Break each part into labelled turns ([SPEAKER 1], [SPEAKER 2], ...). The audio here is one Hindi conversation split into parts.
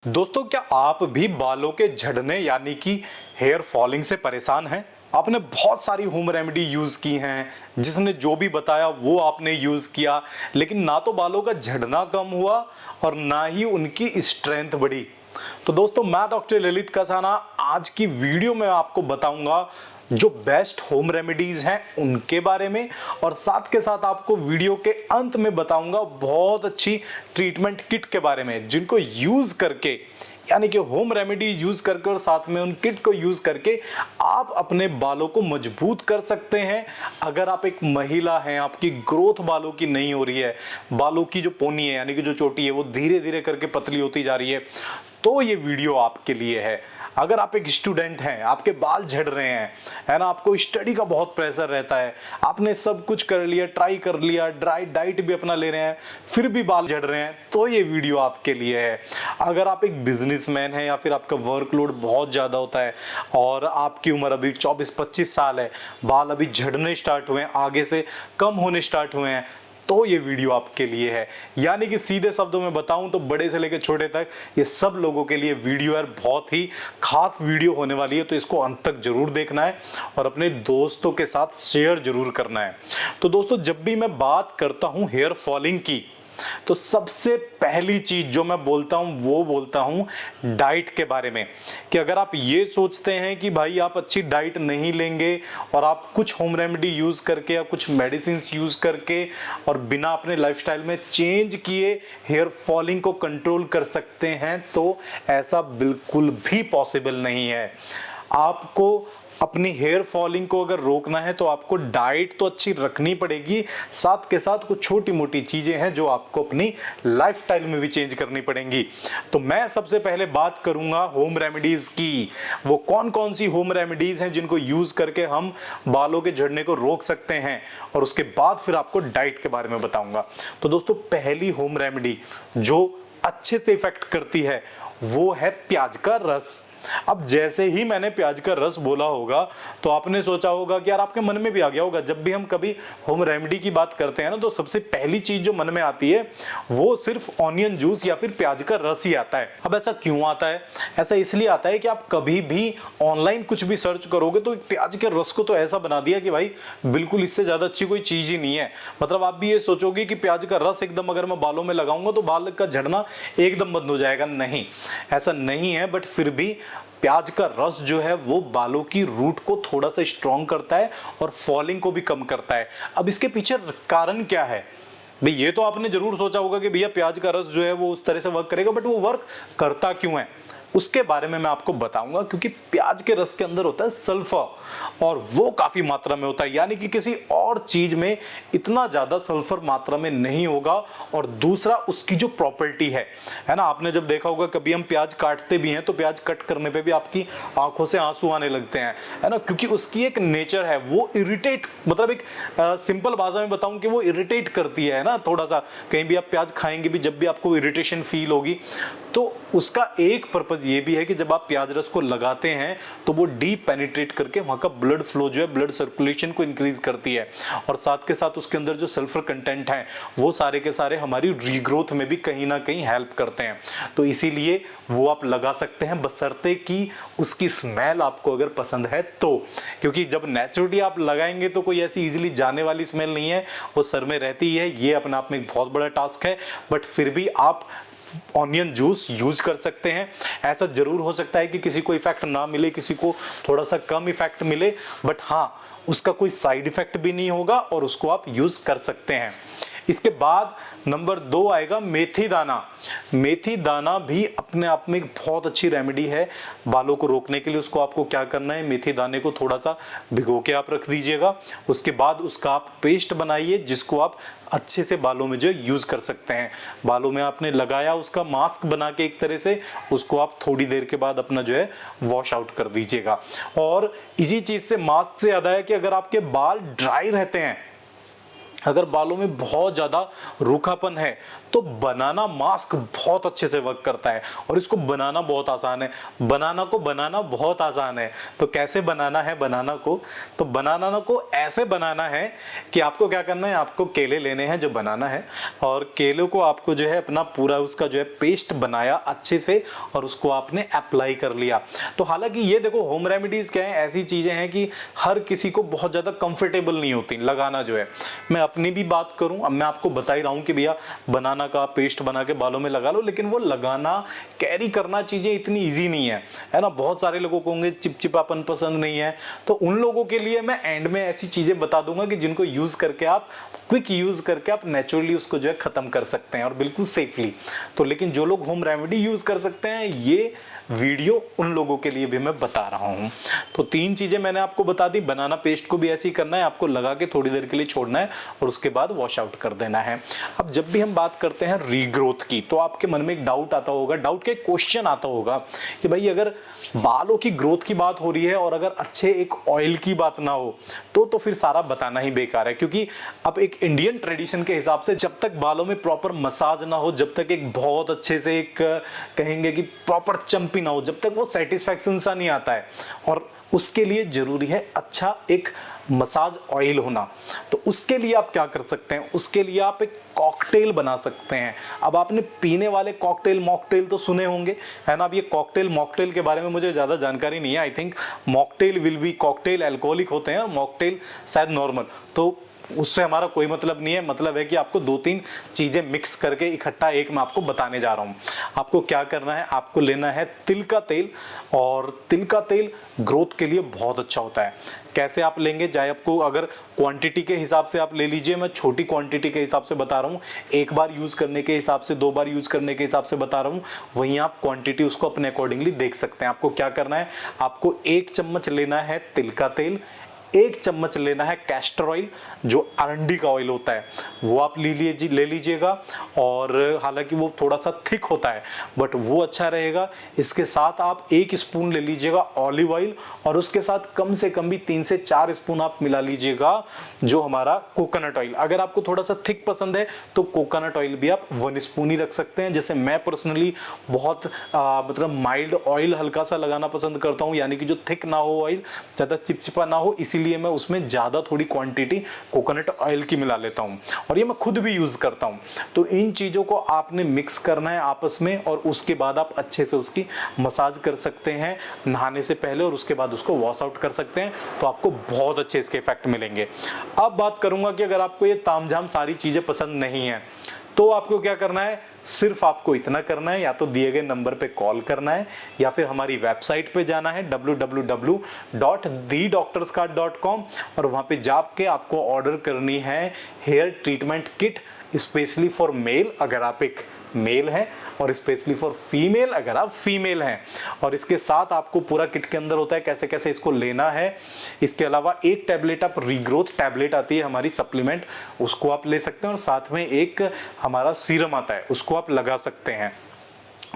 [SPEAKER 1] दोस्तों, क्या आप भी बालों के झड़ने यानी कि हेयर फॉलिंग से परेशान हैं? आपने बहुत सारी होम रेमेडी यूज की हैं, जिसने जो भी बताया वो आपने यूज किया, लेकिन ना तो बालों का झड़ना कम हुआ और ना ही उनकी स्ट्रेंथ बढ़ी। तो दोस्तों, मैं डॉक्टर ललित कसाना आज की वीडियो में आपको बताऊंगा जो बेस्ट होम रेमेडीज हैं उनके बारे में, और साथ के साथ आपको वीडियो के अंत में बताऊंगा बहुत अच्छी ट्रीटमेंट किट के बारे में, जिनको यूज करके यानी कि होम रेमेडी यूज करके और साथ में उन किट को यूज करके आप अपने बालों को मजबूत कर सकते हैं। अगर आप एक महिला हैं, आपकी ग्रोथ बालों की नहीं हो रही है, बालों की जो पोनी है यानी कि जो चोटी है वो धीरे धीरे करके पतली होती जा रही है, तो ये वीडियो आपके लिए है। अगर आप एक स्टूडेंट हैं, आपके बाल झड़ रहे हैं, है ना, आपको स्टडी का बहुत प्रेशर रहता है, आपने सब कुछ कर लिया, ट्राई कर लिया, डाइट भी अपना ले रहे हैं, फिर भी बाल झड़ रहे हैं, तो ये वीडियो आपके लिए है। अगर आप एक बिजनेसमैन हैं या फिर आपका वर्कलोड बहुत ज़्यादा होता है और आपकी उम्र अभी 24-25 साल है, बाल अभी झड़ने स्टार्ट हुए हैं, आगे से कम होने स्टार्ट हुए हैं, तो ये वीडियो आपके लिए है। यानी कि सीधे शब्दों में बताऊं तो बड़े से लेकर छोटे तक ये सब लोगों के लिए वीडियो है, बहुत ही खास वीडियो होने वाली है, तो इसको अंत तक जरूर देखना है और अपने दोस्तों के साथ शेयर जरूर करना है। तो दोस्तों, जब भी मैं बात करता हूं हेयर फॉलिंग की, तो सबसे पहली चीज जो मैं बोलता हूं वो बोलता हूं डाइट के बारे में। कि अगर आप ये सोचते हैं कि भाई आप अच्छी डाइट नहीं लेंगे और आप कुछ होम रेमेडी यूज करके या कुछ मेडिसिन यूज करके और बिना अपने लाइफस्टाइल में चेंज किए हेयर फॉलिंग को कंट्रोल कर सकते हैं, तो ऐसा बिल्कुल भी पॉसिबल नहीं है। आपको अपनी हेयर फॉलिंग को अगर रोकना है तो आपको डाइट तो अच्छी रखनी पड़ेगी, साथ के साथ कुछ छोटी मोटी चीजें हैं जो आपको अपनी लाइफस्टाइल में भी चेंज करनी पड़ेंगी। तो मैं सबसे पहले बात करूंगा होम रेमेडीज की। वो कौन कौन सी होम रेमेडीज हैं जिनको यूज करके हम बालों के झड़ने को रोक सकते हैं, और उसके बाद फिर आपको डाइट के बारे में बताऊंगा। तो दोस्तों, पहली होम रेमेडी जो अच्छे से इफेक्ट करती है वो है प्याज का रस। अब जैसे ही मैंने प्याज का रस बोला होगा तो आपने सोचा होगा कि यार, आपके मन में भी आ गया होगा, जब भी हम कभी होम रेमेडी की बात करते हैं ना, तो सबसे पहली चीज जो मन में आती है वो सिर्फ ऑनियन जूस या फिर प्याज का रस ही आता है। अब ऐसा क्यों आता है? ऐसा इसलिए आता है कि आप कभी भी ऑनलाइन कुछ भी सर्च करोगे तो प्याज के रस को तो ऐसा बना दिया कि भाई बिल्कुल इससे ज्यादा अच्छी कोई चीज ही नहीं है। मतलब आप भी ये सोचोगे कि प्याज का रस एकदम अगर मैं बालों में लगाऊंगा तो बाल का झड़ना एकदम बंद हो जाएगा। नहीं, ऐसा नहीं है। बट फिर भी प्याज का रस जो है वो बालों की रूट को थोड़ा सा स्ट्रॉन्ग करता है और फॉलिंग को भी कम करता है। अब इसके पीछे कारण क्या है भाई? ये तो आपने जरूर सोचा होगा कि भैया प्याज का रस जो है वो उस तरह से वर्क करेगा, बट वो वर्क करता क्यों है उसके बारे में मैं आपको बताऊंगा। क्योंकि प्याज के रस के अंदर होता है सल्फर, और वो काफी मात्रा में होता है, यानी कि किसी और चीज में इतना ज्यादा सल्फर मात्रा में नहीं होगा। और दूसरा, उसकी जो प्रॉपर्टी है ना, आपने जब देखा होगा कभी हम प्याज काटते भी हैं तो प्याज कट करने पे भी आपकी आंखों से आंसू आने लगते हैं, है ना, क्योंकि उसकी एक नेचर है, वो इरिटेट, मतलब एक सिंपल भाषा में बताऊं कि वो इरिटेट करती है ना थोड़ा सा। कहीं भी आप प्याज खाएंगे भी, जब भी आपको इरिटेशन फील होगी, तो उसका एक पर्पज ये भी है कि जब आप प्याज रस को लगाते हैं तो वो डीप पेनिट्रेट करके वहां का ब्लड फ्लो जो है, ब्लड सर्कुलेशन को इंक्रीज करती है, और साथ के साथ उसके अंदर जो सल्फर कंटेंट है वो सारे के सारे हमारी रीग्रोथ में भी कहीं ना कहीं हेल्प करते हैं। तो इसीलिए वो आप लगा सकते हैं, बशर्ते कि उसकी स्मेल आपको अगर पसंद है तो। क्योंकि जब नेचुरली आप लगाएंगे तो कोई ऐसी इजीली जाने वाली स्मेल नहीं है, वो सर में रहती है। ये अपने आप में एक बहुत बड़ा टास्क है, बट फिर भी आप ऑनियन जूस यूज कर सकते हैं। ऐसा जरूर हो सकता है कि किसी को इफेक्ट ना मिले, किसी को थोड़ा सा कम इफेक्ट मिले, बट हाँ, उसका कोई साइड इफेक्ट भी नहीं होगा और उसको आप यूज कर सकते हैं। इसके बाद नंबर 2 आएगा मेथी दाना। मेथी दाना भी अपने आप में एक बहुत अच्छी रेमेडी है बालों को रोकने के लिए। उसको आपको क्या करना है, मेथी दाने को थोड़ा सा भिगो के आप रख दीजिएगा, उसके बाद उसका आप पेस्ट बनाइए, जिसको आप अच्छे से बालों में जो यूज कर सकते हैं। बालों में आपने लगाया, उसका मास्क बना के एक तरह से उसको आप थोड़ी देर के बाद अपना जो है वॉश आउट कर दीजिएगा। और इसी चीज से, मास्क से याद आया कि अगर आपके बाल ड्राई रहते हैं, अगर बालों में बहुत ज्यादा रूखापन है, तो बनाना मास्क बहुत अच्छे से वर्क करता है और इसको बनाना बहुत आसान है। बनाना को बनाना बहुत आसान है। तो कैसे बनाना है बनाना को? तो बनाना को ऐसे बनाना है कि आपको क्या करना है, आपको केले लेने हैं जो बनाना है, और केले को आपको जो है अपना पूरा उसका जो है पेस्ट बनाया अच्छे से और उसको आपने अप्लाई कर लिया। तो हालांकि ये देखो होम रेमेडीज क्या है, ऐसी चीजें हैं कि हर किसी को बहुत ज्यादा कंफर्टेबल नहीं होती लगाना जो है। मैं अपनी भी बात करूं, अब मैं आपको बता ही रहा हूं कि भैया बनाना का पेस्ट बना के बालों में लगा लो, लेकिन वो लगाना कैरी करना चीजें इतनी ईजी नहीं है ना। बहुत सारे लोगों को होंगे चिपचिपापन पसंद नहीं है, तो उन लोगों के लिए मैं एंड में ऐसी चीजें बता दूंगा कि जिनको यूज करके आप क्विक यूज करके आप नेचुरली उसको जो है खत्म कर सकते हैं और बिल्कुल सेफली। तो लेकिन जो लोग होम रेमेडी यूज कर सकते हैं, ये वीडियो उन लोगों के लिए भी मैं बता रहा हूं। तो 3 चीजें मैंने आपको बता दी। बनाना पेस्ट को भी ऐसे ही करना है, आपको लगा के थोड़ी देर के लिए छोड़ना है और उसके बाद वॉश आउट कर देना है। अब जब भी हम बात करते हैं रीग्रोथ की, तो आपके मन में एक डाउट आता होगा, डाउट का एक क्वेश्चन आता होगा कि भाई अगर बालों की ग्रोथ की बात हो रही है और अगर अच्छे एक ऑयल की बात ना हो तो फिर सारा बताना ही बेकार है। क्योंकि अब एक इंडियन ट्रेडिशन के हिसाब से जब तक बालों में प्रॉपर मसाज ना हो, जब तक एक बहुत अच्छे से एक कहेंगे कि प्रॉपर चंपी ना हो, जब तक वो सेटिस्फैक्शन सा नहीं आता है, और उसके लिए जरूरी है अच्छा एक मसाज ऑयल होना। तो उसके लिए आप क्या कर सकते हैं, उसके लिए आप एक कॉकटेल बना सकते हैं। अब आपने पीने वाले कॉकटेल मॉकटेल तो सुने होंगे, है ना। अब ये कॉकटेल मॉकटेल के बारे में मुझे ज्यादा जानकारी नहीं है। I think mocktail will be, cocktail alcoholic होते हैं और मॉकटेल शायद नॉर्मल, तो उससे हमारा कोई मतलब नहीं है। मतलब है कि आपको 2-3 चीजें मिक्स करके इकट्ठा एक मैं आपको बताने जा रहा हूं। आपको क्या करना है, आपको लेना है तिल का तेल, और तिल का तेल ग्रोथ के लिए बहुत अच्छा होता है। कैसे आप लेंगे, चाहे आपको अगर क्वांटिटी के हिसाब से आप ले लीजिए, मैं छोटी क्वांटिटी के हिसाब से बता रहा हूँ, एक बार यूज करने के हिसाब से, 2 बार यूज करने के हिसाब से बता रहा हूँ, वहीं आप क्वांटिटी उसको अपने अकॉर्डिंगली देख सकते हैं। आपको क्या करना है, आपको 1 चम्मच लेना है तिल का तेल, 1 चम्मच लेना है कैस्टर ऑयल, जो अरंडी का ऑयल होता है, वो आप ले लीजिएगा। और हालांकि वो थोड़ा सा थिक होता है बट वो अच्छा रहेगा। इसके साथ आप 1 स्पून ले लीजिएगा ऑलिव ऑयल, और उसके साथ कम से कम भी 3 से 4 स्पून आप मिला लीजिएगा जो हमारा कोकोनट ऑयल। अगर आपको थोड़ा सा थिक पसंद है तो कोकोनट ऑयल भी आप 1 स्पून ही रख सकते हैं। जैसे मैं पर्सनली बहुत मतलब माइल्ड ऑयल हल्का सा लगाना पसंद करता हूँ, यानी कि जो थिक ना हो ऑयल, ज्यादा चिपचिपा ना हो, इसीलिए मैं उसमें ज्यादा थोड़ी क्वांटिटी कोकोनट ऑयल की मिला लेता हूं, और ये मैं खुद भी यूज करता हूं। तो इन चीजों को आपने मिक्स करना है आपस में, और उसके बाद आप अच्छे से उसकी मसाज कर सकते हैं नहाने से पहले, और उसके बाद उसको वॉश आउट कर सकते हैं। तो आपको बहुत अच्छे इसके इफेक्ट मिलेंगे। अब बात करूंगा कि अगर आपको ये तामझाम सारी चीजें पसंद नहीं है तो आपको क्या करना है, सिर्फ आपको इतना करना है, या तो दिए गए नंबर पे कॉल करना है या फिर हमारी वेबसाइट पे जाना है www.thedoctorscart.com, और वहां पे जाके आपको ऑर्डर करनी है hair treatment kit specially for male अगर आप एक मेल हैं, और स्पेशली फॉर फीमेल अगर आप फीमेल हैं। और इसके साथ आपको पूरा किट के अंदर होता है कैसे कैसे इसको लेना है। इसके अलावा 1 टैबलेट आप रीग्रोथ टैबलेट आती है हमारी सप्लीमेंट, उसको आप ले सकते हैं, और साथ में एक हमारा सीरम आता है, उसको आप लगा सकते हैं।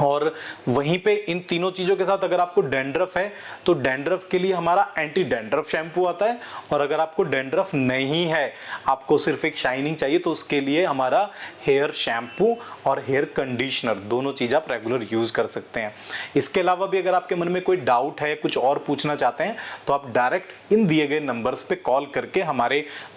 [SPEAKER 1] और वहीं पे इन तीनों चीजों के साथ अगर आपको डैंड्रफ है तो डैंड्रफ के लिए हमारा एंटी डैंड्रफ शैम्पू आता है, और अगर आपको डैंड्रफ नहीं है, आपको सिर्फ एक शाइनिंग चाहिए, तो उसके लिए हमारा हेयर शैम्पू और हेयर कंडीशनर, दोनों चीज आप रेगुलर यूज कर सकते हैं। इसके अलावा भी अगर आपके मन में कोई डाउट है, कुछ और पूछना चाहते हैं, तो आप डायरेक्ट इन दिए गए नंबर्स पे कॉल करके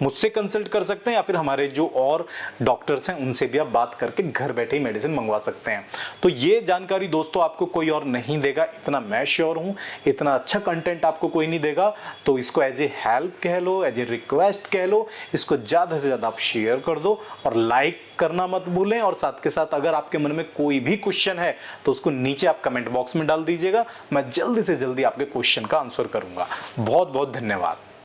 [SPEAKER 1] मुझसे कंसल्ट कर सकते हैं, या फिर हमारे जो और डॉक्टर्स हैं उनसे भी आप बात करके घर बैठे ही मेडिसिन मंगवा सकते हैं। तो ये जानकारी दोस्तों आपको कोई और नहीं देगा, इतना मैं श्योर हूं। इतना अच्छा कंटेंट आपको कोई नहीं देगा, तो इसको एज ए हेल्प कह लो, एज ए रिक्वेस्ट कह लो, इसको ज्यादा से ज्यादा आप शेयर कर दो और लाइक करना मत भूलें। और साथ के साथ अगर आपके मन में कोई भी क्वेश्चन है तो उसको नीचे आप कमेंट बॉक्स में डाल दीजिएगा, मैं जल्दी से जल्दी आपके क्वेश्चन का आंसर करूंगा। बहुत बहुत धन्यवाद।